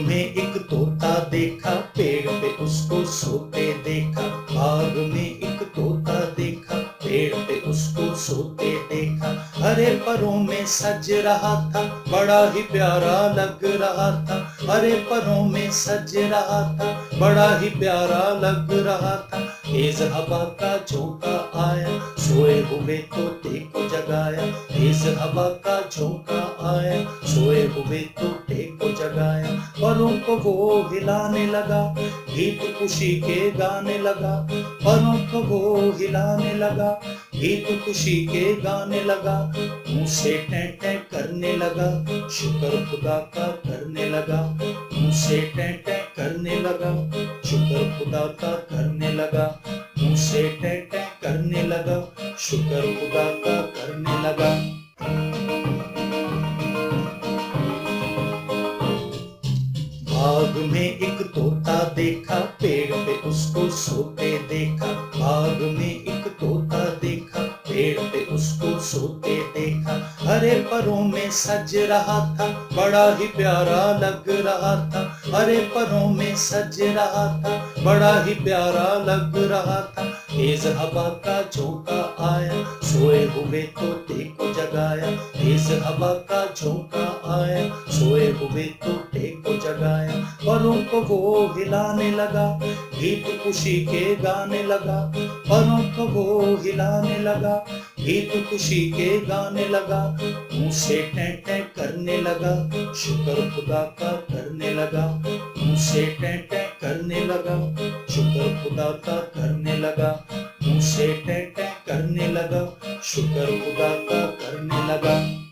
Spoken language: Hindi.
में एक तोता देखा, पेड़ पे उसको सोते देखा। बाग में एक तोता देखा, पेड़ पे उसको सोते देखा। हरे परों में सज रहा था, बड़ा ही प्यारा लग रहा था। हरे परों में सज रहा था, बड़ा ही प्यारा लग रहा था। तेज हवा का झोंका आया, सोए हुए तोते को जगाया। तेज हवा का झोंका आया, सोए हुए तोते को जगाया। परों को वो हिलाने लगा, गीत खुशी के गाने लगा। परों को वो हिलाने लगा, गीत खुशी के गाने लगा। मुंह से टें टें करने लगा, शुक्र खुदा का करने लगा। मुंह से टें टें करने लगा, शुक्र खुदा का करने लगा। मुंह से टें टें करने लगा, शुक्र खुदा का करने लगा। बाग में एक तोता देखा, पेड़ पे उसको सोते देखा। बाग में एक तोता देखा, पेड़ पे उसको सोते देखा। हरे परों में सज रहा था, बड़ा ही प्यारा लग रहा था। हरे परों में सज रहा था, बड़ा ही प्यारा लग रहा था। तेज हवा का झोंका आया, सोए हुए तोते को जगाया। तेज हवा का झोंका आया, सोए हुए तोते को जगाया। परों को वो हिलाने लगा, गीत खुशी के गाने लगा। परों को वो हिलाने लगा, गीत खुशी के गाने लगा। मुंह से टें टें करने लगा, शुक्र खुदा का करने लगा। मुंह से टें टें करने लगा, शुक्र खुदा का करने लगा। मुंह से टें टें करने लगा, शुक्र खुदा का करने लगा।